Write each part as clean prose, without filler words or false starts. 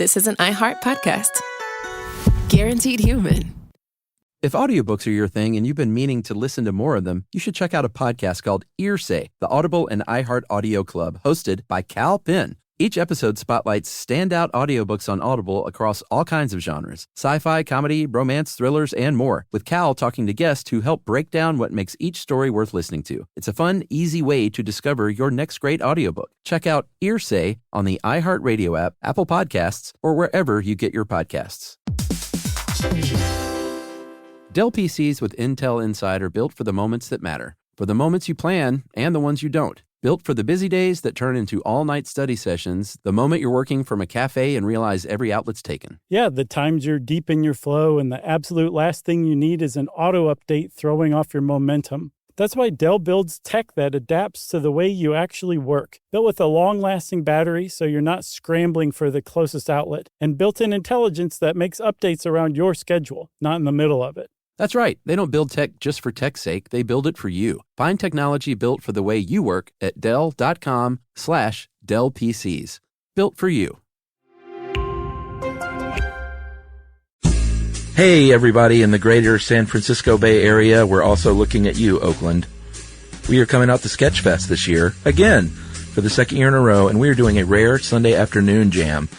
this is an iHeart podcast. Guaranteed human. If audiobooks are your thing and you've been meaning to listen to more of them, you should check out a podcast called Earsay, the Audible and iHeart Audio Club, hosted by Cal Penn. Each episode spotlights standout audiobooks on Audible across all kinds of genres: sci-fi, comedy, romance, thrillers, and more, with Cal talking to guests who help break down what makes each story worth listening to. It's a fun, easy way to discover your next great audiobook. Check out Earsay on the iHeartRadio app, Apple Podcasts, or wherever you get your podcasts. Dell PCs with Intel Inside are built for the moments that matter, for the moments you plan and the ones you don't. Built for the busy days that turn into all-night study sessions, the moment you're working from a cafe and realize every outlet's taken. Yeah, the times you're deep in your flow and the absolute last thing you need is an auto update throwing off your momentum. That's why Dell builds tech that adapts to the way you actually work. Built with a long-lasting battery so you're not scrambling for the closest outlet, and built-in intelligence that makes updates around your schedule, not in the middle of it. That's right. They don't build tech just for tech's sake. They build it for you. Find technology built for the way you work at Dell.com/Dell PCs. Built for you. Hey, everybody in the greater San Francisco Bay Area. We're also looking at you, Oakland. We are coming out to Sketchfest this year, again, for the second year in a row, and we are doing a rare Sunday afternoon jam.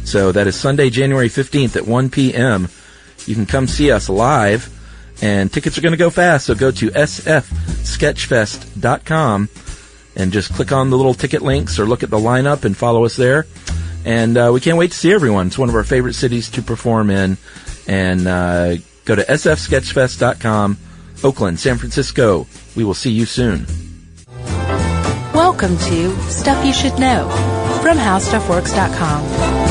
So that is Sunday, January 15th at 1 p.m. You can come see us live. And tickets are going to go fast, so go to sfsketchfest.com and just click on the little ticket links or look at the lineup and follow us there. And we can't wait to see everyone. It's one of our favorite cities to perform in. And go to sfsketchfest.com. Oakland, San Francisco. We will see you soon. Welcome to Stuff You Should Know from HowStuffWorks.com.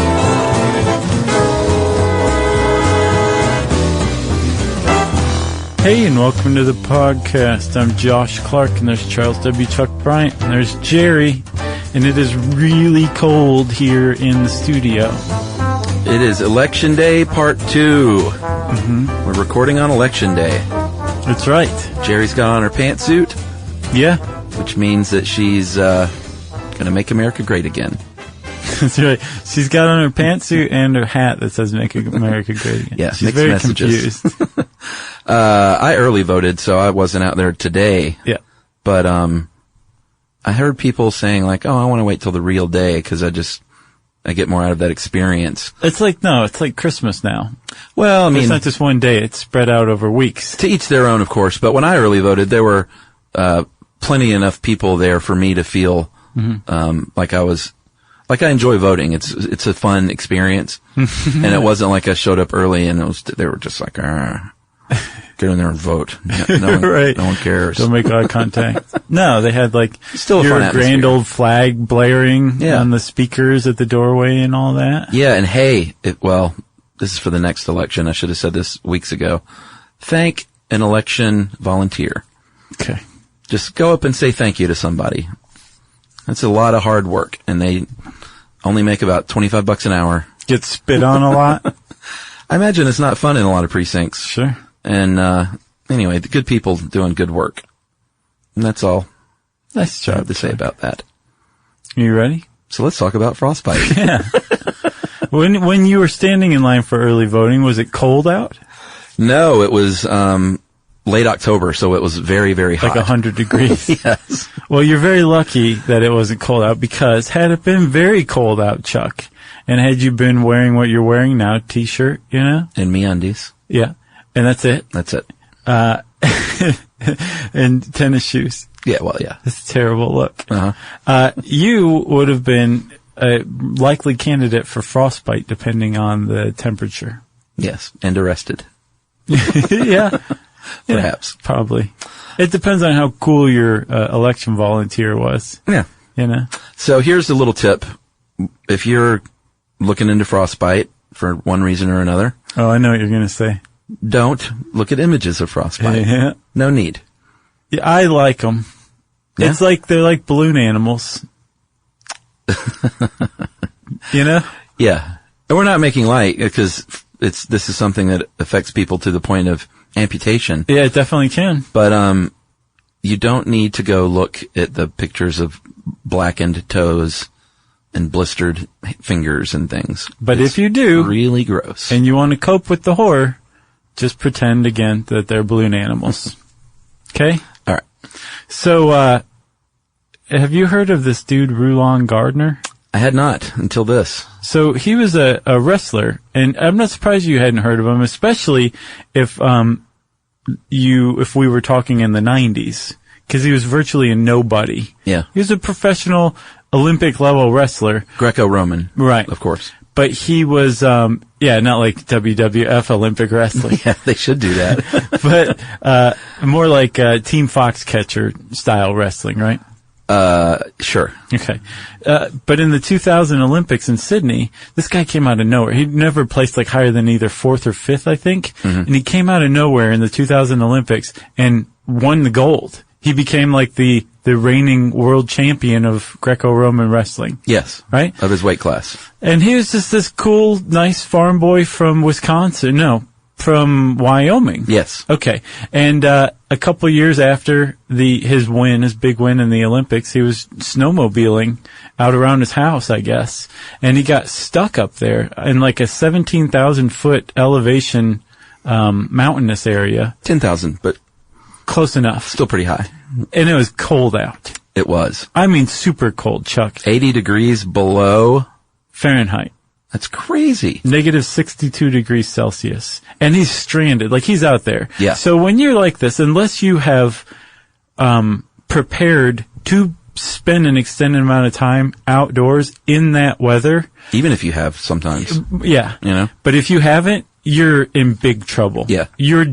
Hey, and welcome to the podcast. I'm Josh Clark, and there's Charles W. Chuck Bryant, and there's Jerry, and it is really cold here in the studio. It is Election Day Part 2. Mm-hmm. We're recording on Election Day. That's right. Jerry's got on her pantsuit. Yeah. Which means that she's going to make America great again. That's right. She's got on her pantsuit and her hat that says "Make America Great Again." Yeah, she's very messages. confused. I early voted, so I wasn't out there today. Yeah. But I heard people saying like, "Oh, I want to wait till the real day because I get more out of that experience." It's like Christmas now. Well, I mean, it's not just one day; it's spread out over weeks. To each their own, of course. But when I early voted, there were plenty enough people there for me to feel like I enjoy voting. It's a fun experience, and it wasn't like I showed up early and they were just like, get in there and vote. No one, right. No one cares. Don't make eye contact. No, they had still a your fun grand old flag blaring on the speakers at the doorway and all that. Yeah, and hey, this is for the next election. I should have said this weeks ago. Thank an election volunteer. Okay. Just go up and say thank you to somebody. That's a lot of hard work, and they only make about $25 an hour. Get spit on a lot? I imagine it's not fun in a lot of precincts. Sure. And anyway, the good people doing good work. And that's all. Nice job I have to say about that. You ready? So let's talk about Frostbite. Yeah. When you were standing in line for early voting, was it cold out? No, it was late October, so it was very, very hot. Like 100 degrees. Yes. Well, you're very lucky that it wasn't cold out, because had it been very cold out, Chuck, and had you been wearing what you're wearing now, t-shirt, and MeUndies. Yeah. And that's it? That's it. And tennis shoes. Yeah, well, yeah. That's a terrible look. Uh-huh. You would have been a likely candidate for frostbite, depending on the temperature. Yes, and arrested. Yeah. Perhaps. Yeah, probably. It depends on how cool your election volunteer was. Yeah. So here's a little tip. If you're looking into frostbite for one reason or another. Oh, I know what you're going to say. Don't look at images of frostbite. Yeah. No need. Yeah, I like them. Yeah? It's like they're like balloon animals. Yeah. And we're not making light, because this is something that affects people to the point of amputation. Yeah, it definitely can. But you don't need to go look at the pictures of blackened toes and blistered fingers and things. But It's if you do, really gross. and you want to cope with the horror, just pretend again that they're balloon animals. Okay? All right. So, have you heard of this dude, Rulon Gardner? I had not until this. So he was a wrestler, and I'm not surprised you hadn't heard of him, especially if we were talking in the 90s, because he was virtually a nobody. Yeah. He was a professional Olympic level wrestler. Greco-Roman. Right. Of course. But he was, not like WWF Olympic wrestling. Yeah, they should do that. But, more like, Team Foxcatcher style wrestling, right? Sure. Okay. But in the 2000 Olympics in Sydney, this guy came out of nowhere. He'd never placed like higher than either 4th or 5th, I think. Mm-hmm. And he came out of nowhere in the 2000 Olympics and won the gold. He became like the reigning world champion of Greco-Roman wrestling. Yes. Right? Of his weight class. And he was just this cool, nice farm boy from Wisconsin. No, from Wyoming. Yes. Okay. And a couple years after his big win in the Olympics, he was snowmobiling out around his house, I guess. And he got stuck up there in like a 17,000 foot elevation mountainous area. 10,000, but close enough. Still pretty high. And it was cold out. It was. I mean super cold, Chuck. 80 degrees below Fahrenheit. That's crazy. Negative 62 degrees Celsius. And he's stranded. Like, he's out there. Yeah. So when you're like this, unless you have prepared to spend an extended amount of time outdoors in that weather. Even if you have sometimes. Yeah. You know? But if you haven't, you're in big trouble. Yeah. You're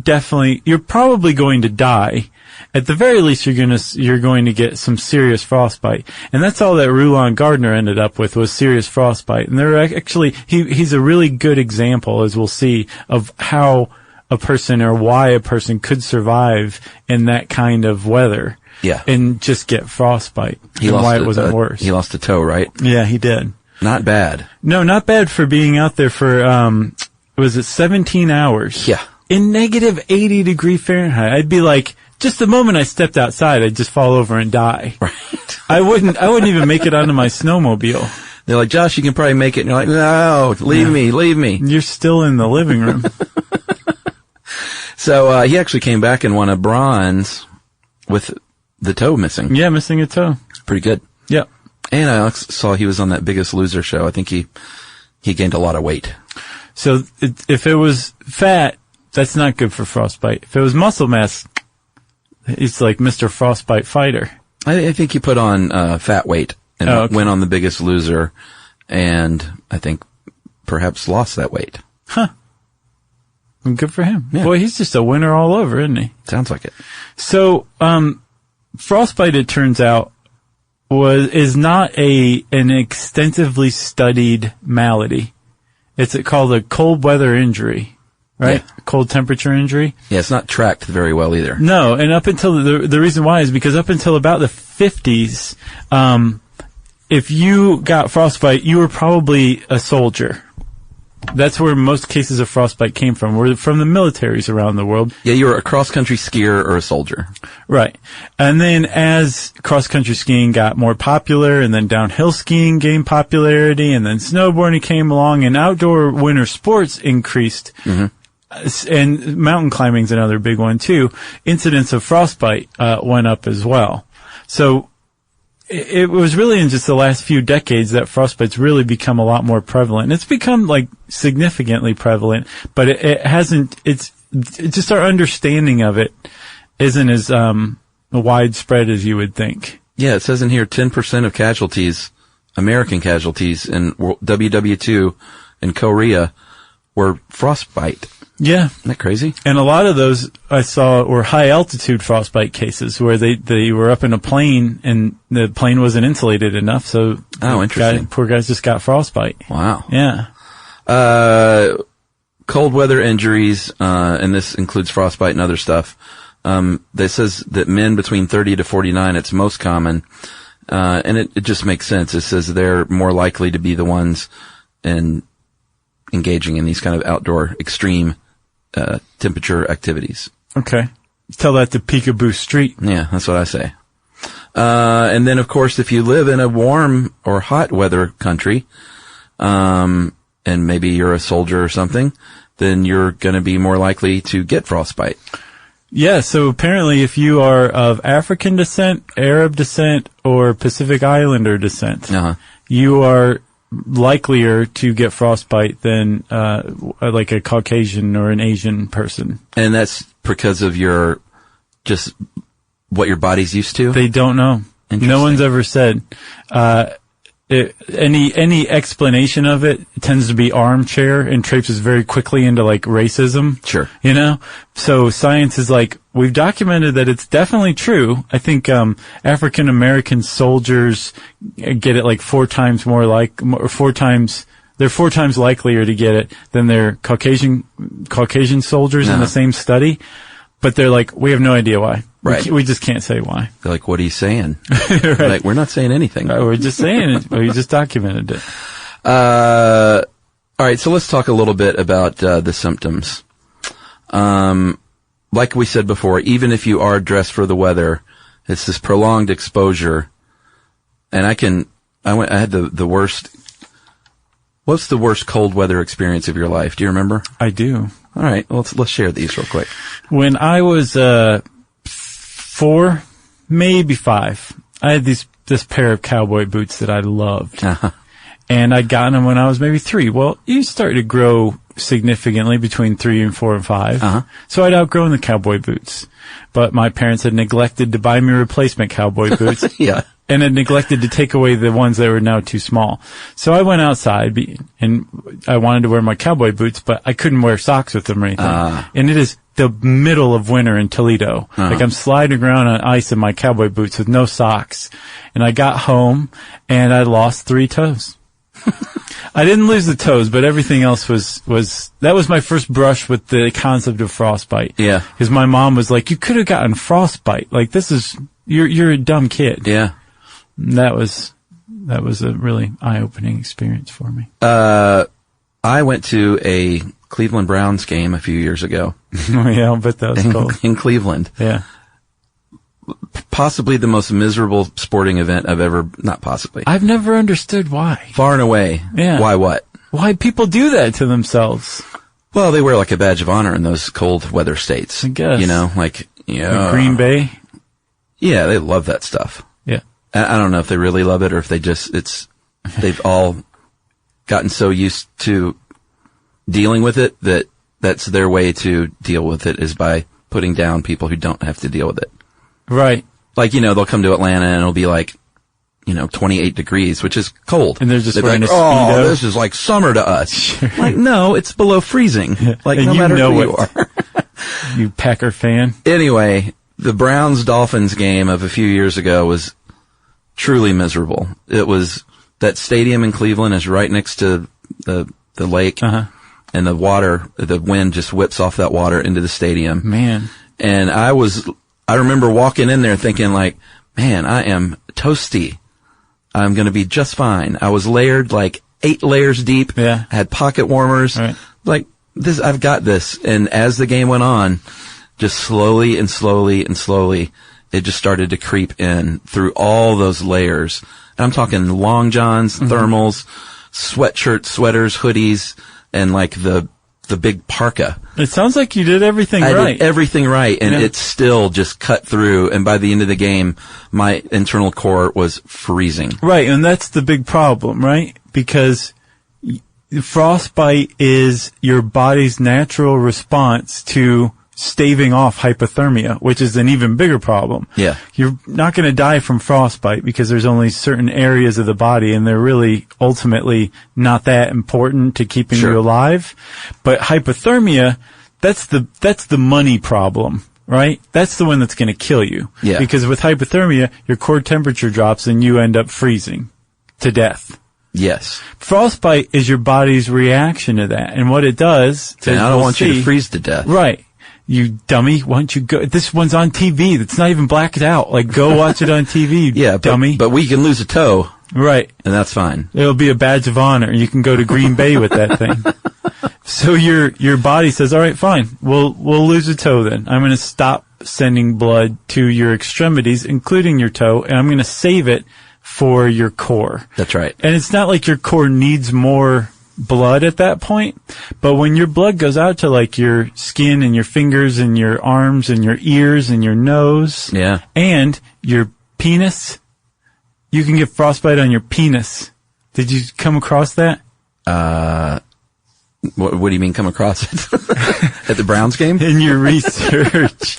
probably going to die. At the very least, you're going to get some serious frostbite. And that's all that Rulon Gardner ended up with was serious frostbite. And there actually, he's a really good example, as we'll see, of how a person or why a person could survive in that kind of weather. Yeah. And just get frostbite. And why it wasn't worse. He lost a toe, right? Yeah, he did. Not bad. No, not bad for being out there for, was it 17 hours? Yeah. In negative 80 degree Fahrenheit. I'd be like, just the moment I stepped outside, I'd just fall over and die. Right. I wouldn't even make it onto my snowmobile. They're like, Josh, you can probably make it. And you're like, no, leave me. You're still in the living room. So, he actually came back and won a bronze with the toe missing. Yeah, missing a toe. Pretty good. Yep. And I saw he was on that Biggest Loser show. I think he gained a lot of weight. So if it was fat, that's not good for frostbite. If it was muscle mass, it's like Mr. Frostbite Fighter. I think he put on fat weight and went on the Biggest Loser, and I think perhaps lost that weight. Huh. Good for him. Yeah. Boy, he's just a winner all over, isn't he? Sounds like it. So, frostbite, it turns out, is not an extensively studied malady. It's called a cold weather injury, right? Yeah. Cold temperature injury. Yeah, it's not tracked very well either. No, and up until the reason why is because up until about the 50s, if you got frostbite, you were probably a soldier. That's where most cases of frostbite came from. We're from the militaries around the world. Yeah, you were a cross-country skier or a soldier. Right. And then as cross-country skiing got more popular, and then downhill skiing gained popularity, and then snowboarding came along, and outdoor winter sports increased, and mountain climbing's another big one too, incidents of frostbite went up as well. So it was really in just the last few decades that frostbite's really become a lot more prevalent. It's become like significantly prevalent, but it hasn't, it's just our understanding of it isn't as widespread as you would think. Yeah, it says in here 10% of casualties, American casualties in WW2 in Korea were frostbite. Yeah. Isn't that crazy? And a lot of those I saw were high altitude frostbite cases where they were up in a plane and the plane wasn't insulated enough. So interesting. Poor guys just got frostbite. Wow. Yeah. Cold weather injuries, and this includes frostbite and other stuff. This says that men between 30 to 49, it's most common. And it just makes sense. It says they're more likely to be the ones engaging in these kind of outdoor extreme temperature activities. Okay. Tell that to Peekaboo Street. Yeah, that's what I say. And then, of course, if you live in a warm or hot weather country, and maybe you're a soldier or something, then you're going to be more likely to get frostbite. Yeah, so apparently if you are of African descent, Arab descent, or Pacific Islander descent, you are likelier to get frostbite than like a Caucasian or an Asian person. And that's because of what your body's used to? They don't know. No one's ever said. Any explanation of it tends to be armchair and traipses very quickly into like racism. Sure. You know? So science is like, we've documented that it's definitely true. I think, African American soldiers get it like they're 4 times likelier to get it than their Caucasian soldiers in the same study. But they're like, we have no idea why. Right. We just can't say why. They're like, what are you saying? Right. Like, we're not saying anything. Right, we're just saying it. We just documented it. All right. So let's talk a little bit about the symptoms. Like we said before, even if you are dressed for the weather, it's this prolonged exposure. And I had the worst. What's the worst cold weather experience of your life? Do you remember? I do. All right. Well, let's share these real quick. When I was 4, maybe 5, I had this pair of cowboy boots that I loved. And I'd gotten them when I was maybe 3. Well, you start to grow significantly between 3 and 4 and 5. So I'd outgrown the cowboy boots. But my parents had neglected to buy me replacement cowboy boots. Yeah. And had neglected to take away the ones that were now too small. So I went outside and I wanted to wear my cowboy boots, but I couldn't wear socks with them or anything. And it is the middle of winter in Toledo. Like I'm sliding around on ice in my cowboy boots with no socks. And I got home and I lost 3 toes. I didn't lose the toes, but everything else that was my first brush with the concept of frostbite. Yeah. Because my mom was like, you could have gotten frostbite. Like you're a dumb kid. Yeah. That was a really eye-opening experience for me. I went to a Cleveland Browns game a few years ago. Oh yeah, I'll bet that was cold. In Cleveland. Yeah. Possibly the most miserable sporting event not possibly. I've never understood why. Far and away. Yeah. Why what? Why people do that to themselves. Well, they wear like a badge of honor in those cold weather states. I guess. You know, like, Green Bay? Yeah, they love that stuff. Yeah. I don't know if they really love it or if they've all gotten so used to dealing with it that that's their way to deal with it is by putting down people who don't have to deal with it. Right. Like, they'll come to Atlanta and it'll be like, 28 degrees, which is cold. And they're just wearing like, a Speedo. Oh, this is like summer to us. Sure. Like, no, it's below freezing. Like, and no matter who you are. You Packer fan. Anyway, the Browns-Dolphins game of a few years ago was truly miserable. It was, that stadium in Cleveland is right next to the lake. And the wind just whips off that water into the stadium. Man. And I remember walking in there thinking like, man, I am toasty. I'm going to be just fine. I was layered like 8 layers deep. Yeah. I had pocket warmers. Right. Like this, I've got this. And as the game went on, just slowly and slowly and slowly, it just started to creep in through all those layers. And I'm talking long johns, thermals, sweatshirts, sweaters, hoodies, and like the big parka. It sounds like you did everything right. I did everything right, and it still just cut through, and by the end of the game, my internal core was freezing. Right, and that's the big problem, right? Because frostbite is your body's natural response to staving off hypothermia, which is an even bigger problem. Yeah. You're not going to die from frostbite because there's only certain areas of the body and they're really ultimately not that important to keeping you alive. But hypothermia, that's the money problem, right? That's the one that's going to kill you. Yeah. Because with hypothermia, your core temperature drops and you end up freezing to death. Yes. Frostbite is your body's reaction to that. And what it does is I don't want you to freeze to death. Right. You dummy, why don't you go? This one's on TV. It's not even blacked out. Like, go watch it on TV, dummy. But we can lose a toe. Right. And that's fine. It'll be a badge of honor. You can go to Green Bay with that thing. So your body says, all right, fine. We'll lose a toe then. I'm going to stop sending blood to your extremities, including your toe, and I'm going to save it for your core. That's right. And it's not like your core needs more blood at that point, but when your blood goes out to like your skin and your fingers and your arms and your ears and your nose and your penis, you can get frostbite on your penis. Did you come across that? What do you mean come across it? At the Browns game? In your research.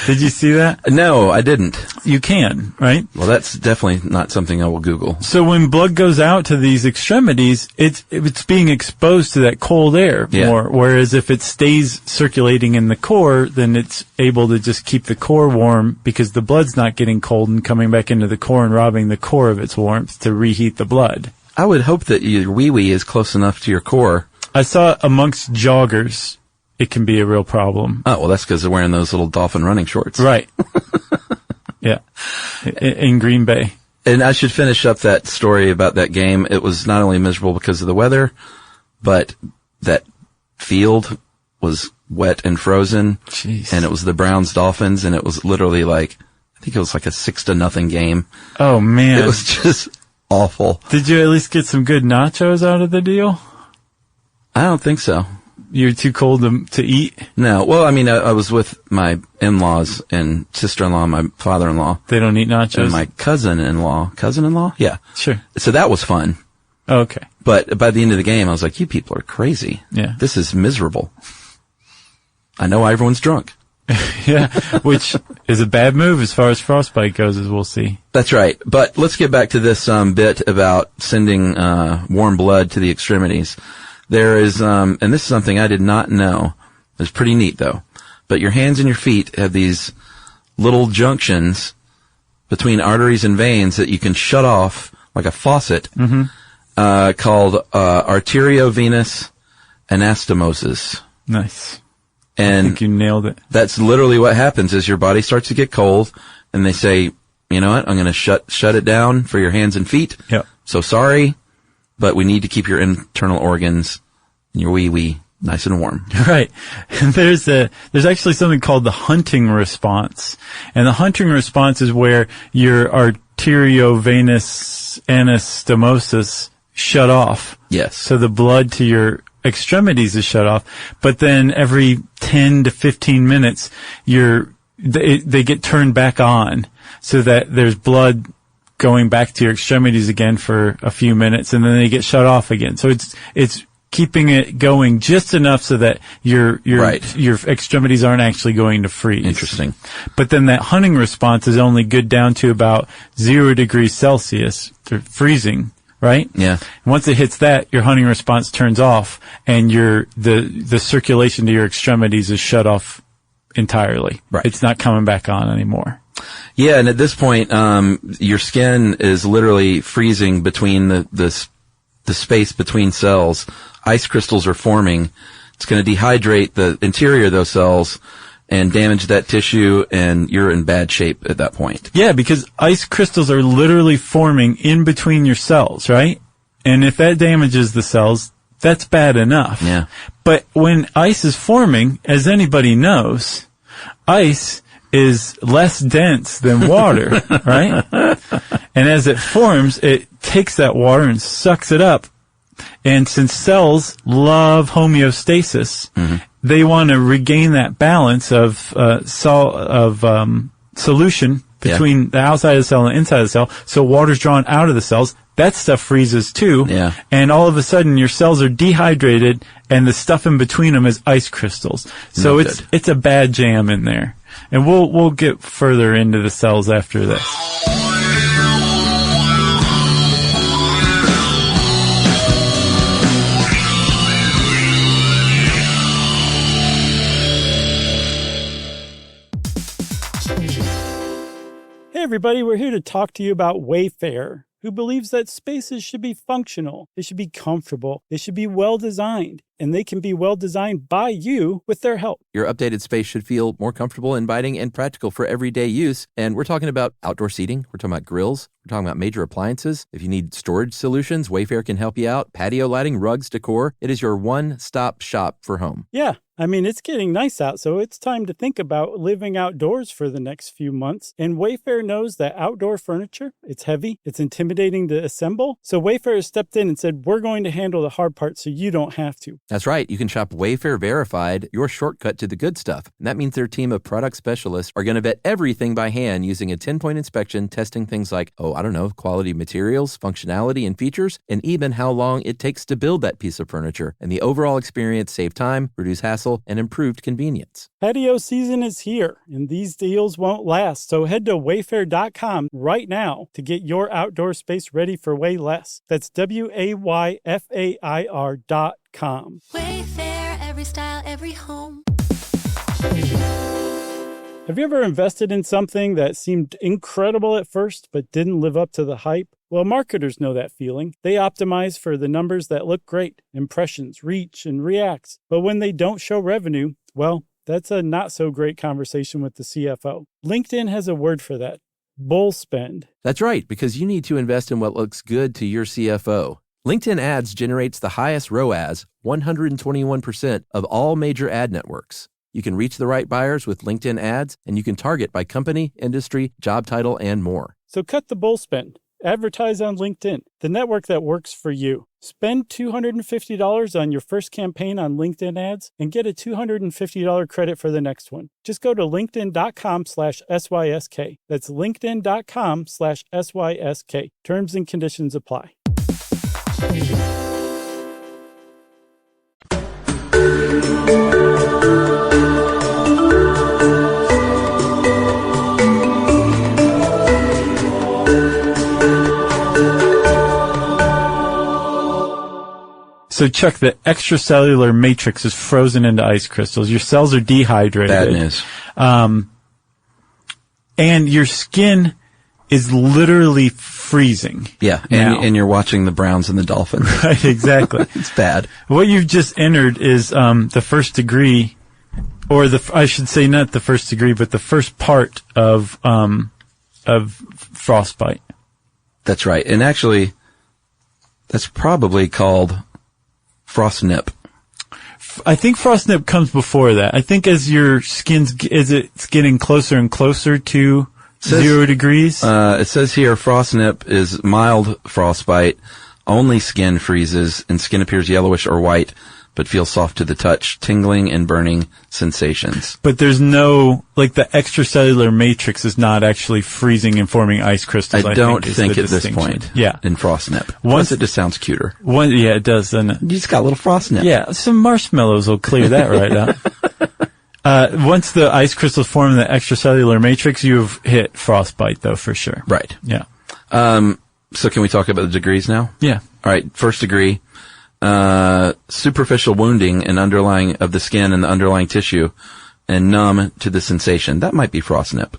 Did you see that? No, I didn't. You can, right? Well, that's definitely not something I will Google. So when blood goes out to these extremities, it's being exposed to that cold air more, whereas if it stays circulating in the core, then it's able to just keep the core warm because the blood's not getting cold and coming back into the core and robbing the core of its warmth to reheat the blood. I would hope that your wee-wee is close enough to your core. I saw amongst joggers, it can be a real problem. Oh, well, that's because they're wearing those little dolphin running shorts. Right. Yeah. In Green Bay. And I should finish up that story about that game. It was not only miserable because of the weather, but that field was wet and frozen. Jeez. And it was the Browns Dolphins, and it was literally like, I think it was like a 6-0 game. Oh, man. It was just awful. Did you at least get some good nachos out of the deal? I don't think so. You're too cold to eat? No. Well, I mean, I was with my in-laws and sister-in-law and my father-in-law. They don't eat nachos? And my cousin-in-law? Yeah. Sure. So that was fun. Okay. But by the end of the game, I was like, you people are crazy. Yeah. This is miserable. I know why everyone's drunk. Yeah, which is a bad move as far as frostbite goes, as we'll see. That's right. But let's get back to this bit about sending warm blood to the extremities. There is, and this is something I did not know. It's pretty neat, though. But your hands and your feet have these little junctions between arteries and veins that you can shut off like a faucet, called arteriovenous anastomosis. Nice. And I think you nailed it. That's literally what happens is your body starts to get cold, and they say, you know what, I'm going to shut it down for your hands and feet. Yep. So sorry, but we need to keep your internal organs and your wee-wee nice and warm. Right. And there's actually something called the hunting response. And the hunting response is where your arteriovenous anastomosis shut off. Yes. So the blood to your extremities is shut off. But then every 10 to 15 minutes, they get turned back on so that there's blood going back to your extremities again for a few minutes, and then they get shut off again. So it's keeping it going just enough so that your extremities aren't actually going to freeze. Interesting. But then that hunting response is only good down to about 0 degrees Celsius, freezing, right? Yeah. Once it hits that, your hunting response turns off, and the circulation to your extremities is shut off entirely. Right. It's not coming back on anymore. Yeah, and at this point, your skin is literally freezing between the space between cells. Ice crystals are forming. It's going to dehydrate the interior of those cells and damage that tissue, and you're in bad shape at that point. Yeah, because ice crystals are literally forming in between your cells, right? And if that damages the cells, that's bad enough. Yeah. But when ice is forming, as anybody knows, ice is less dense than water, right? And as it forms, it takes that water and sucks it up. And since cells love homeostasis, they want to regain that balance of solution between the outside of the cell and the inside of the cell. So water's drawn out of the cells. That stuff freezes too. Yeah. And all of a sudden your cells are dehydrated, and the stuff in between them is ice crystals. So it's a bad jam in there. And we'll get further into the cells after this. Hey everybody, we're here to talk to you about Wayfair, who believes that spaces should be functional, they should be comfortable, they should be well designed. and they can be well designed by you with their help. Your updated space should feel more comfortable, inviting, and practical for everyday use. And we're talking about outdoor seating. We're talking about grills. We're talking about major appliances. If you need storage solutions, Wayfair can help you out. Patio lighting, rugs, decor. It is your one-stop shop for home. Yeah. I mean, it's getting nice out, so it's time to think about living outdoors for the next few months. And Wayfair knows that outdoor furniture, it's heavy, it's intimidating to assemble. So Wayfair has stepped in and said, we're going to handle the hard part so you don't have to. That's right. You can shop Wayfair Verified, your shortcut to the good stuff. And that means their team of product specialists are going to vet everything by hand using a 10-point inspection, testing things like, quality materials, functionality, and features, and even how long it takes to build that piece of furniture. And the overall experience save time, reduce hassle, and improved convenience. Patio season is here, and these deals won't last. So head to wayfair.com right now to get your outdoor space ready for way less. That's WAYFAIR.com. Wayfair, every style, every home. Have you ever invested in something that seemed incredible at first but didn't live up to the hype? Well, marketers know that feeling. They optimize for the numbers that look great, impressions, reach, and reacts. But when they don't show revenue, well, that's a not so great conversation with the CFO. LinkedIn has a word for that: bull spend. That's right, because you need to invest in what looks good to your CFO. LinkedIn Ads generates the highest ROAS, 121% of all major ad networks. You can reach the right buyers with LinkedIn Ads, and you can target by company, industry, job title, and more. So cut the bull spend. Advertise on LinkedIn, the network that works for you. Spend $250 on your first campaign on LinkedIn Ads and get a $250 credit for the next one. Just go to linkedin.com/SYSK. That's linkedin.com/SYSK. Terms and conditions apply. So, Chuck, the extracellular matrix is frozen into ice crystals. Your cells are dehydrated. Bad news. And your skin is literally freezing. Yeah, and you're watching the Browns and the Dolphins. Right, exactly. It's bad. What you've just entered is the first degree, or I should say not the first degree, but the first part of frostbite. That's right. And actually, that's probably called frost nip. I think frost nip comes before that. I think as your it's getting closer and closer to 0 degrees. It says here frost nip is mild frostbite. Only skin freezes and skin appears yellowish or white, but feels soft to the touch, tingling and burning sensations. But there's no, like, the extracellular matrix is not actually freezing and forming ice crystals. I don't think at this point. Yeah. In frost nip. Once it just sounds cuter. Yeah, it does, doesn't it? You just got a little frost nip. Yeah, some marshmallows will clear that right out. Once the ice crystals form in the extracellular matrix, you've hit frostbite, though, for sure. Right. Yeah. So can we talk about the degrees now? Yeah. All right. First degree, superficial wounding and underlying of the skin and the underlying tissue and numb to the sensation. That might be frost nip.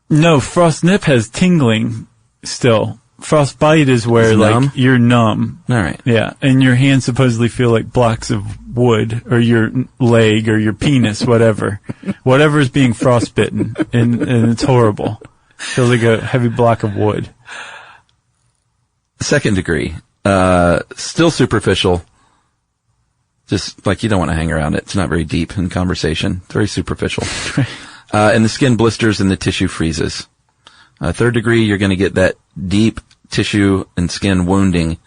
No, frost nip has tingling still. Frostbite is where, like, you're numb. All right. Yeah. And your hands supposedly feel like blocks of wood, or your leg, or your penis, whatever. Whatever is being frostbitten. And it's horrible. Feels like a heavy block of wood. Second degree, still superficial. Just like you don't want to hang around it. It's not very deep in conversation. It's very superficial. And the skin blisters and the tissue freezes. Third degree, you're going to get that deep tissue and skin wounding,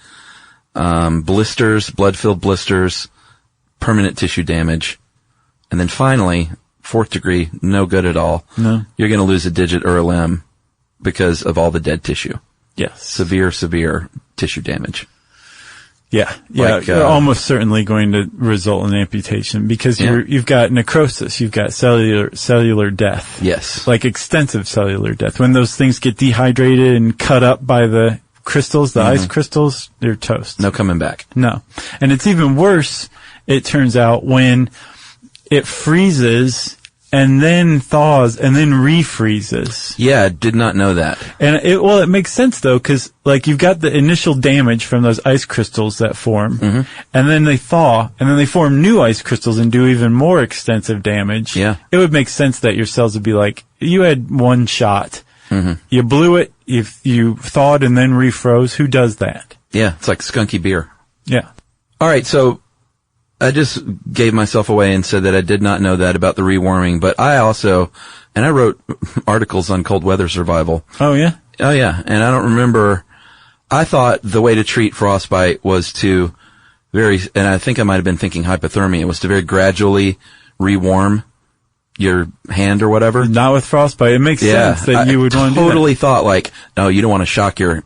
blisters, blood-filled blisters, permanent tissue damage. And then finally, fourth degree, no good at all. No. You're going to lose a digit or a limb because of all the dead tissue. Yes. Severe tissue damage. Yeah. Like, you're almost certainly going to result in amputation because you've got necrosis, you've got cellular death. Yes. Like extensive cellular death. When those things get dehydrated and cut up by the crystals, the ice crystals, they're toast. No coming back. No. And it's even worse, it turns out, when it freezes and then thaws and then refreezes. Yeah, I did not know that. And it makes sense though, because like you've got the initial damage from those ice crystals that form, and then they thaw, and then they form new ice crystals and do even more extensive damage. Yeah. It would make sense that your cells would be like, you had one shot. You blew it, if you thawed and then refroze. Who does that? Yeah, it's like skunky beer. Yeah. All right, so I just gave myself away and said that I did not know that about the rewarming, but I wrote articles on cold weather survival. Oh, yeah? Oh, yeah, and I don't remember, I thought the way to treat frostbite was to and I think I might have been thinking hypothermia, was to very gradually rewarm your hand or whatever. Not with frostbite. It makes sense that you would want to do that. I totally thought like, no, you don't want to shock your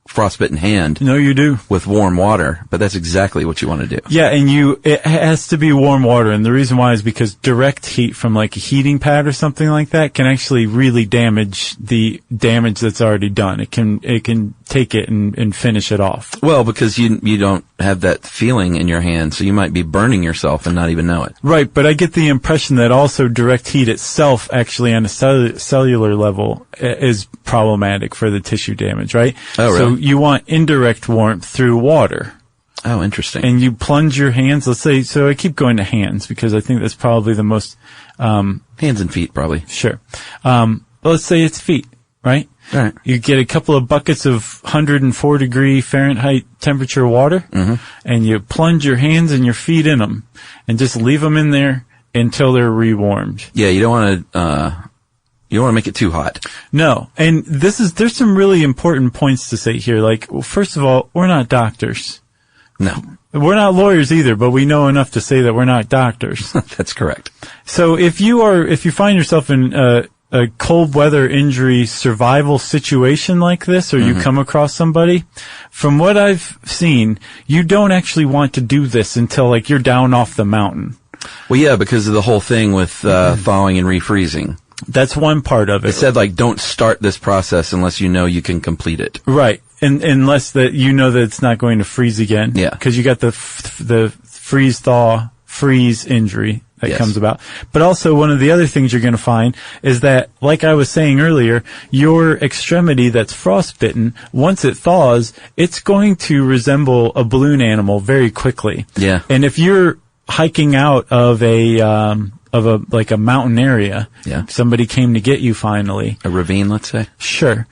frostbitten hand. No, you do. With warm water, but that's exactly what you want to do. Yeah, and it has to be warm water, and the reason why is because direct heat from like a heating pad or something like that can actually really damage the damage that's already done. It can take it and finish it off. Well, because you don't have that feeling in your hand, so you might be burning yourself and not even know it. Right, but I get the impression that also direct heat itself actually on a cellular level is problematic for the tissue damage, right? Oh, really? So you want indirect warmth through water. Oh, interesting. And you plunge your hands, let's say, so I keep going to hands because I think that's probably the most... hands and feet, probably. Sure. Let's say it's feet, right? All right. You get a couple of buckets of 104 degree Fahrenheit temperature water, and you plunge your hands and your feet in them, and just leave them in there until they're rewarmed. Yeah, you don't want to make it too hot. No. And there's some really important points to say here. Like, well, first of all, we're not doctors. No. We're not lawyers either, but we know enough to say that we're not doctors. That's correct. So if you find yourself in a cold weather injury survival situation like this, or you come across somebody, from what I've seen, you don't actually want to do this until like you're down off the mountain. Well, yeah, because of the whole thing with thawing and refreezing. That's one part of it. It said like don't start this process unless you know you can complete it. Right. And unless that you know that it's not going to freeze again. Yeah. Because you got the freeze injury that comes about. But also one of the other things you're going to find is that, like I was saying earlier, your extremity that's frostbitten, once it thaws, it's going to resemble a balloon animal very quickly. Yeah. And if you're hiking out of a mountain area, somebody came to get you finally. A ravine, let's say. Sure.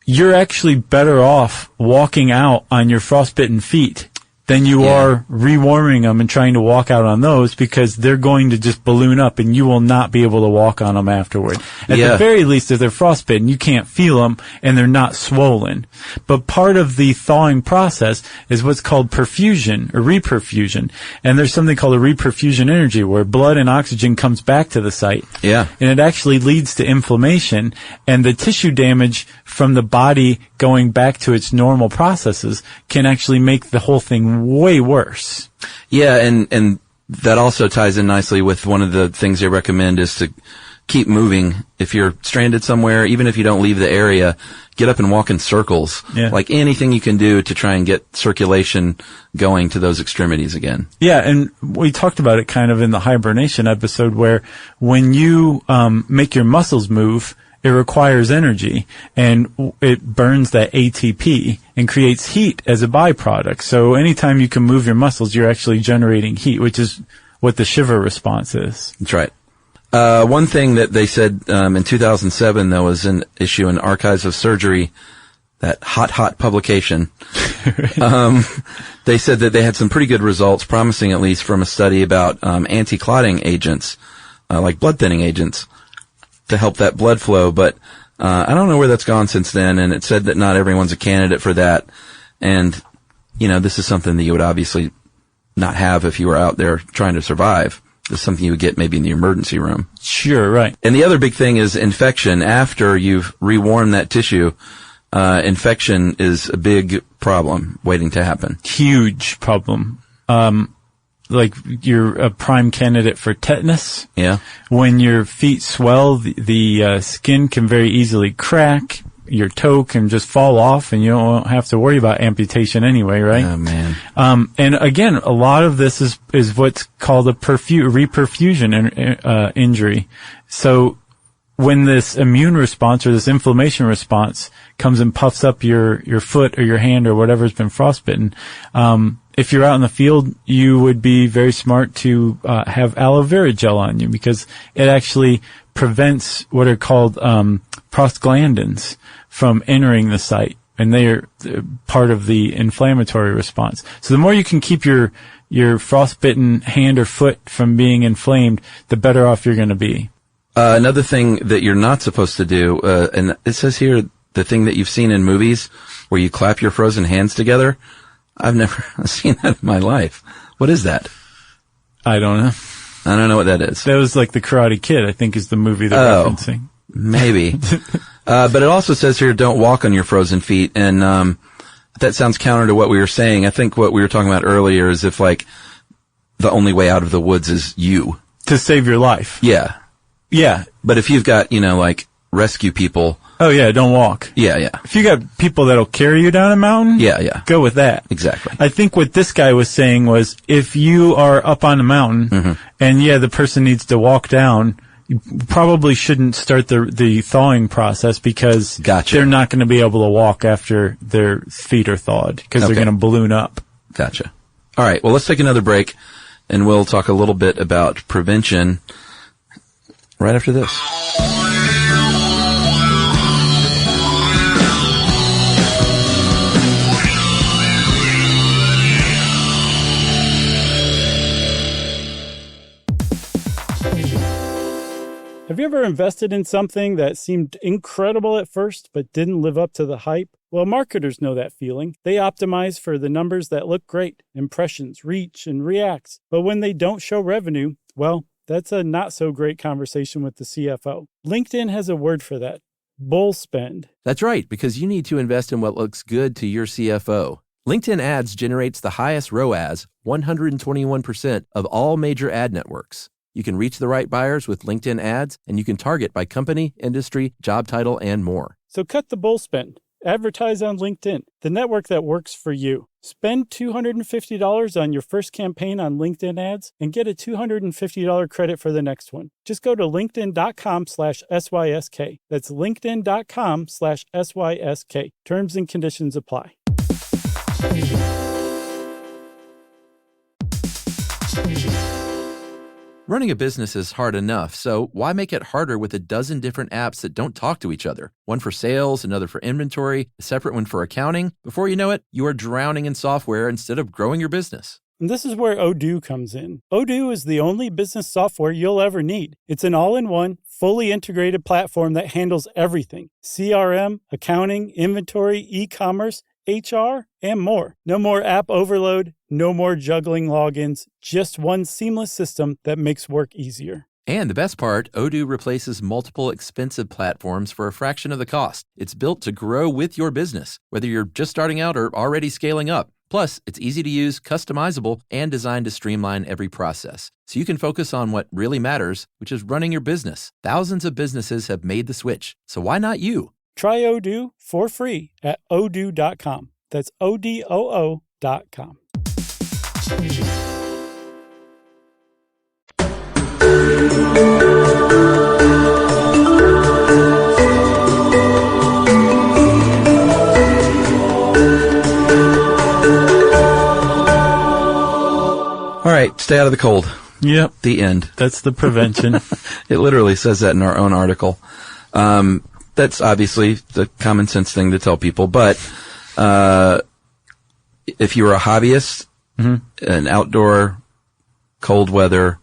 You're actually better off walking out on your frostbitten feet than you are rewarming them and trying to walk out on those, because they're going to just balloon up and you will not be able to walk on them afterward. At the very least, if they're frostbitten, you can't feel them and they're not swollen. But part of the thawing process is what's called perfusion or reperfusion. And there's something called a reperfusion energy where blood and oxygen comes back to the site. Yeah. And it actually leads to inflammation, and the tissue damage from the body going back to its normal processes can actually make the whole thing way worse. Yeah, and that also ties in nicely with one of the things they recommend is to keep moving. If you're stranded somewhere, even if you don't leave the area, get up and walk in circles. Yeah. Like anything you can do to try and get circulation going to those extremities again. Yeah, and we talked about it kind of in the hibernation episode, where when you make your muscles move, it requires energy, and it burns that ATP and creates heat as a byproduct. So anytime you can move your muscles, you're actually generating heat, which is what the shiver response is. That's right. One thing that they said in 2007, though, was an issue in Archives of Surgery, that hot publication. They said that they had some pretty good results, promising at least, from a study about anti-clotting agents, like blood thinning agents, to help that blood flow. But I don't know where that's gone since then, and it said that not everyone's a candidate for that. And, this is something that you would obviously not have if you were out there trying to survive. This is something you would get maybe in the emergency room. Sure, right. And the other big thing is infection. After you've rewarmed that tissue, infection is a big problem waiting to happen. Huge problem. Like you're a prime candidate for tetanus. Yeah. When your feet swell, the skin can very easily crack. your toe can just fall off and you don't have to worry about amputation anyway, right? Oh man. And again, a lot of this is what's called a reperfusion injury. So when this immune response or this inflammation response comes and puffs up your foot or your hand or whatever's been frostbitten, if you're out in the field, you would be very smart to have aloe vera gel on you, because it actually prevents what are called prostaglandins from entering the site, and they are part of the inflammatory response. So the more you can keep your frostbitten hand or foot from being inflamed, the better off you're going to be. Another thing that you're not supposed to do, and it says here the thing that you've seen in movies where you clap your frozen hands together. I've never seen that in my life. What is that? I don't know. I don't know what that is. That was like the Karate Kid, I think, is the movie they're referencing. Maybe. But it also says here, don't walk on your frozen feet. And that sounds counter to what we were saying. I think what we were talking about earlier is if, like, the only way out of the woods is you. To save your life. Yeah. Yeah. But if you've got, like, rescue people. Oh, yeah, don't walk. Yeah, yeah. If you got people that'll carry you down a mountain. Yeah, yeah. Go with that. Exactly. I think what this guy was saying was, if you are up on a mountain, and the person needs to walk down, you probably shouldn't start the thawing process, because they're not going to be able to walk after their feet are thawed, because they're going to balloon up. Gotcha. All right. Well, let's take another break, and we'll talk a little bit about prevention right after this. Have you ever invested in something that seemed incredible at first but didn't live up to the hype? Well, marketers know that feeling. They optimize for the numbers that look great, impressions, reach, and reacts. But when they don't show revenue, well, that's a not so great conversation with the CFO. LinkedIn has a word for that: bull spend. That's right, because you need to invest in what looks good to your CFO. LinkedIn Ads generates the highest ROAS, 121% of all major ad networks. You can reach the right buyers with LinkedIn Ads, and you can target by company, industry, job title, and more. So cut the bull spend. Advertise on LinkedIn, the network that works for you. Spend $250 on your first campaign on LinkedIn Ads and get a $250 credit for the next one. Just go to linkedin.com/SYSK. That's linkedin.com/SYSK. Terms and conditions apply. Running a business is hard enough, so why make it harder with a dozen different apps that don't talk to each other? One for sales, another for inventory, a separate one for accounting. Before you know it, you are drowning in software instead of growing your business. And this is where Odoo comes in. Odoo is the only business software you'll ever need. It's an all-in-one, fully integrated platform that handles everything: CRM, accounting, inventory, e-commerce, HR, and more. No more app overload, no more juggling logins, just one seamless system that makes work easier. And the best part, Odoo replaces multiple expensive platforms for a fraction of the cost. It's built to grow with your business, whether you're just starting out or already scaling up. Plus, it's easy to use, customizable, and designed to streamline every process, so you can focus on what really matters, which is running your business. Thousands of businesses have made the switch, so why not you? Try Odoo for free at odoo.com. That's ODOO.com. All right, stay out of the cold. Yep. The end. That's the prevention. It literally says that in our own article. That's obviously the common sense thing to tell people, but if you were a hobbyist, an outdoor, cold weather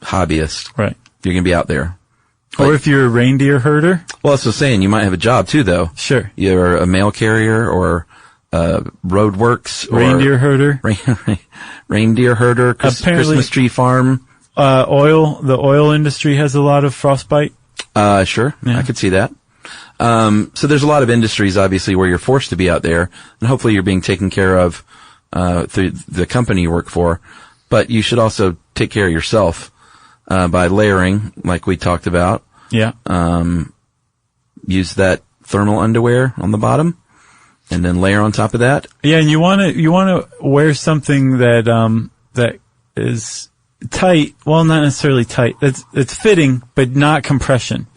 hobbyist, right, you're going to be out there. Or if you're a reindeer herder. Well, that's what I'm saying. You might have a job too, though. Sure. You're a mail carrier or roadworks. Reindeer herder. Reindeer herder, Christmas tree farm. The oil industry has a lot of frostbite. Sure. Yeah. I could see that. So there's a lot of industries, obviously, where you're forced to be out there, and hopefully you're being taken care of through the company you work for. But you should also take care of yourself by layering, like we talked about. Yeah. Use that thermal underwear on the bottom, and then layer on top of that. Yeah, and you want to wear something that is tight. Well, not necessarily tight. It's fitting, but not compression.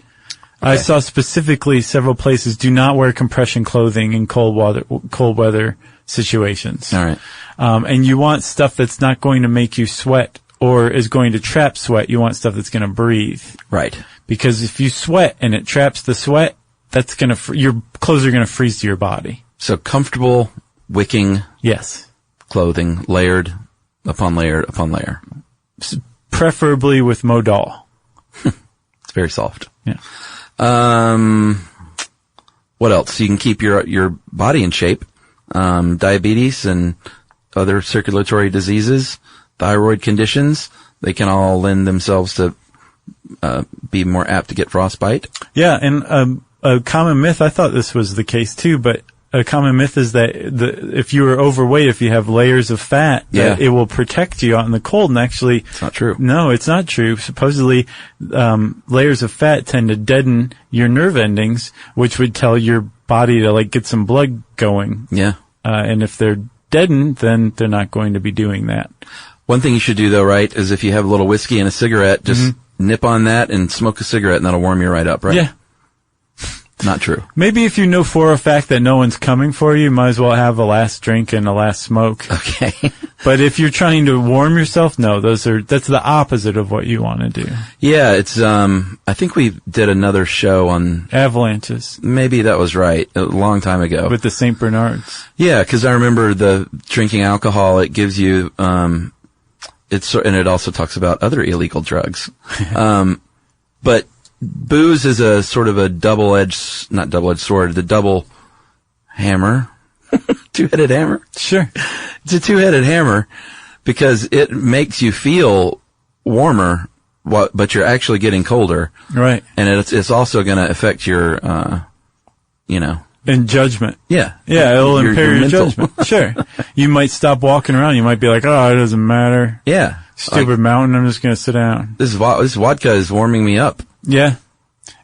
Okay. I saw specifically several places do not wear compression clothing in cold weather situations. All right. And you want stuff that's not going to make you sweat or is going to trap sweat. You want stuff that's going to breathe. Right. Because if you sweat and it traps the sweat, that's going to your clothes are going to freeze to your body. So comfortable wicking. Yes. Clothing layered upon layer upon layer. Preferably with modal. It's very soft. Yeah. What else? You can keep your body in shape. Diabetes and other circulatory diseases, thyroid conditions, they can all lend themselves to be more apt to get frostbite. Yeah, and a common myth, I thought this was the case too, but a common myth is that if you are overweight, if you have layers of fat, that it will protect you out in the cold. And actually, it's not true. No, it's not true. Supposedly, layers of fat tend to deaden your nerve endings, which would tell your body to like get some blood going. Yeah. And if they're deadened, then they're not going to be doing that. One thing you should do though, right, is if you have a little whiskey and a cigarette, just nip on that and smoke a cigarette and that'll warm you right up, right? Yeah. Not true. Maybe if you know for a fact that no one's coming for you, might as well have a last drink and a last smoke. Okay. But if you're trying to warm yourself, no, that's the opposite of what you want to do. Yeah, it's, I think we did another show on avalanches. Maybe that was right, a long time ago. With the St. Bernards. Yeah, cause I remember the drinking alcohol, it gives you, and it also talks about other illegal drugs. But booze is a sort of a not double-edged sword, the double hammer. Two-headed hammer? Sure. It's a two-headed hammer because it makes you feel warmer, but you're actually getting colder. Right. And it's also going to affect your, in judgment. Yeah. Yeah, it'll impair your judgment. Sure. You might stop walking around. You might be like, oh, it doesn't matter. Yeah. Stupid mountain, I'm just going to sit down. This vodka is warming me up. Yeah.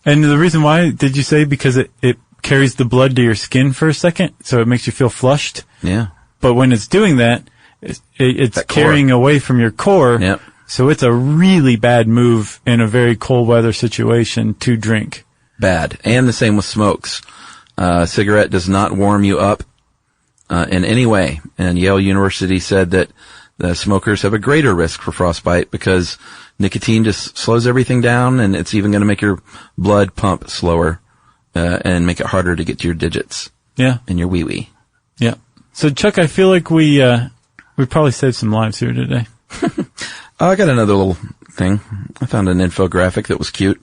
And the reason why, did you say because it carries the blood to your skin for a second, so it makes you feel flushed? Yeah. But when it's doing that, it's carrying away from your core. Yep. So it's a really bad move in a very cold weather situation to drink. Bad. And the same with smokes. Cigarette does not warm you up in any way. And Yale University said that the smokers have a greater risk for frostbite because nicotine just slows everything down, and it's even going to make your blood pump slower and make it harder to get to your digits. Yeah. And your wee-wee. Yeah. So, Chuck, I feel like we probably saved some lives here today. I got another little thing. I found an infographic that was cute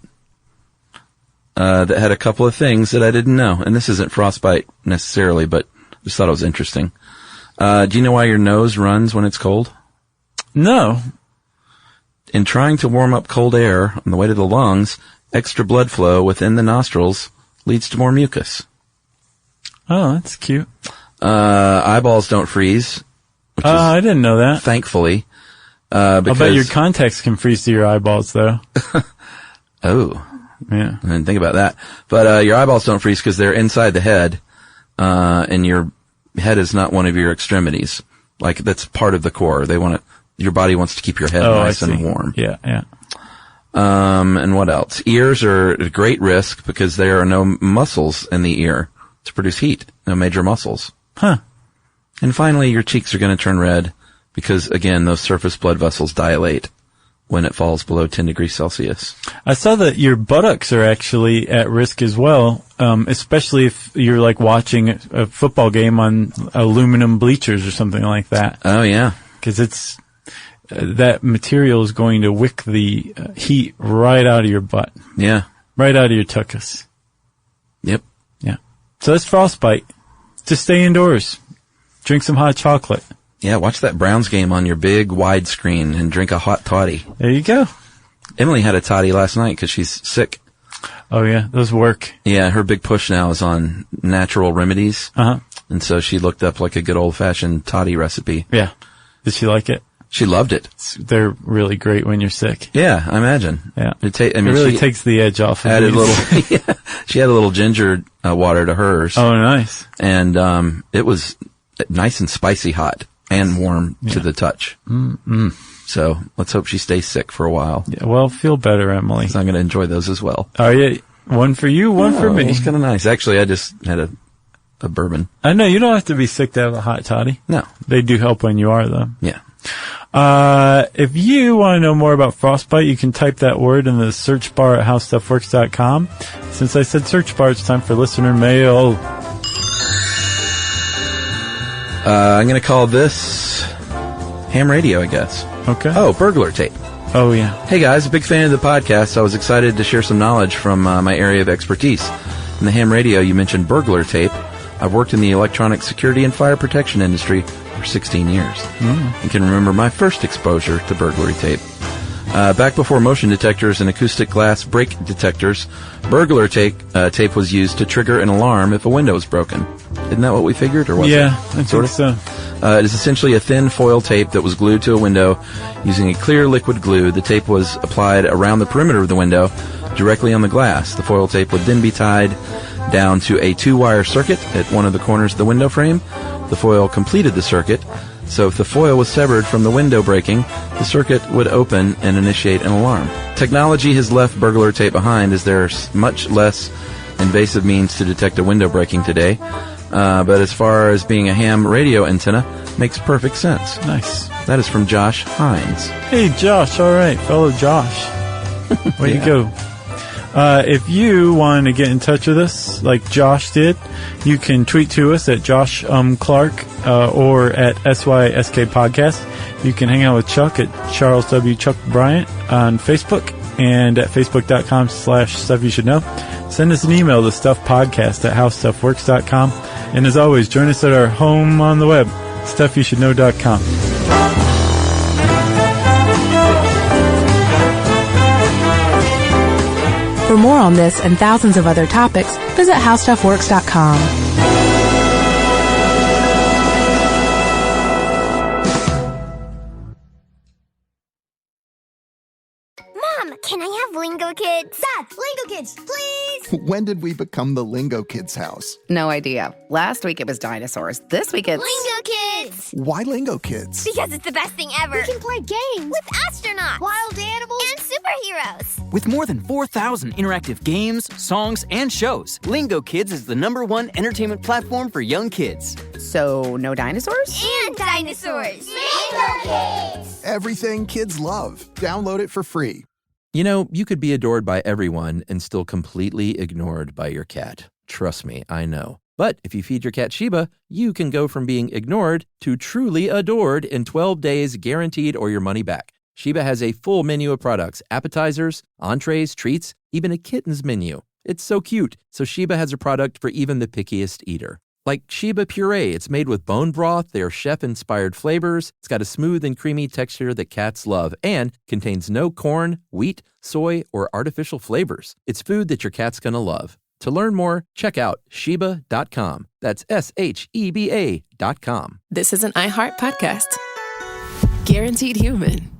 that had a couple of things that I didn't know. And this isn't frostbite necessarily, but just thought it was interesting. Do you know why your nose runs when it's cold? No. In trying to warm up cold air on the way to the lungs, extra blood flow within the nostrils leads to more mucus. Oh, that's cute. Eyeballs don't freeze. I didn't know that. Thankfully. I'll bet your contacts can freeze to your eyeballs, though. Oh. Yeah. I didn't think about that. But your eyeballs don't freeze because they're inside the head, and your head is not one of your extremities. Like, that's part of the core. Your body wants to keep your head nice and warm. Yeah, yeah. And what else? Ears are at great risk because there are no muscles in the ear to produce heat. No major muscles. Huh. And finally, your cheeks are going to turn red because, again, those surface blood vessels dilate when it falls below 10 degrees Celsius. I saw that your buttocks are actually at risk as well, especially if you're like watching a football game on aluminum bleachers or something like that. Oh, yeah. Because that material is going to wick the heat right out of your butt. Yeah. Right out of your tookus. Yep. Yeah. So that's frostbite. Just stay indoors. Drink some hot chocolate. Yeah, watch that Browns game on your big widescreen and drink a hot toddy. There you go. Emily had a toddy last night because she's sick. Oh, yeah. Those work. Yeah, her big push now is on natural remedies. Uh-huh. And so she looked up like a good old-fashioned toddy recipe. Yeah. Did she like it? She loved it. They're really great when you're sick. Yeah, I imagine. Yeah. It really takes the edge off. Added a little, yeah, she had a little ginger water to hers. Oh, nice. And it was nice and spicy hot and warm to the touch. Mm-mm. So let's hope she stays sick for a while. Yeah, well, feel better, Emily. 'Cause I'm going to enjoy those as well. Oh, yeah. One for you, one for me. It's kind of nice. Actually, I just had a bourbon. I know, you don't have to be sick to have a hot toddy. No. They do help when you are, though. Yeah. If you want to know more about Frostbite, you can type that word in the search bar at howstuffworks.com. Since I said search bar, it's time for listener mail. I'm going to call this ham radio, I guess. Okay. Oh, burglar tape. Oh, yeah. Hey guys, a big fan of the podcast. I was excited to share some knowledge from my area of expertise. In the ham radio, you mentioned burglar tape. I've worked in the electronic security and fire protection industry for 16 years. I can remember my first exposure to burglary tape. Back before motion detectors and acoustic glass break detectors, burglar tape was used to trigger an alarm if a window was broken. Isn't that what we figured, or was it? Yeah, I think so. It is essentially a thin foil tape that was glued to a window using a clear liquid glue. The tape was applied around the perimeter of the window, directly on the glass. The foil tape would then be tied down to a 2-wire circuit at one of the corners of the window frame. The foil completed the circuit, so if the foil was severed from the window breaking, the circuit would open and initiate an alarm. Technology has left burglar tape behind, as there's much less invasive means to detect a window breaking today. But as far as being a ham radio antenna, makes perfect sense. Nice. That is from Josh Hines. Hey, Josh. All right, fellow Josh. Way to go. If you want to get in touch with us, like Josh did, you can tweet to us at Josh Clark or at SYSK Podcast. You can hang out with Chuck at Charles W. Chuck Bryant on Facebook and at facebook.com/stuff you should know. Send us an email to stuffpodcast@howstuffworks.com. And as always, join us at our home on the web, stuffyoushouldknow.com. For more on this and thousands of other topics, visit howstuffworks.com. Mom, can I have Lingo Kids? Dad, Lingo Kids, please! When did we become the Lingo Kids house? No idea. Last week it was dinosaurs. This week it's... Lingo Kids! Why Lingo Kids? Because it's the best thing ever. We can play games with astronauts, wild animals, and superheroes. With more than 4,000 interactive games, songs, and shows, Lingo Kids is the #1 entertainment platform for young kids. So, no dinosaurs? And dinosaurs! Lingo Kids! Everything kids love. Download it for free. You know, you could be adored by everyone and still completely ignored by your cat. Trust me, I know. But if you feed your cat Sheba, you can go from being ignored to truly adored in 12 days guaranteed or your money back. Sheba has a full menu of products, appetizers, entrees, treats, even a kitten's menu. It's so cute. So Sheba has a product for even the pickiest eater. Like Sheba Puree, it's made with bone broth, their chef-inspired flavors. It's got a smooth and creamy texture that cats love and contains no corn, wheat, soy, or artificial flavors. It's food that your cat's gonna love. To learn more, check out Sheba.com. That's SHEBA.com. This is an iHeart podcast. Guaranteed human.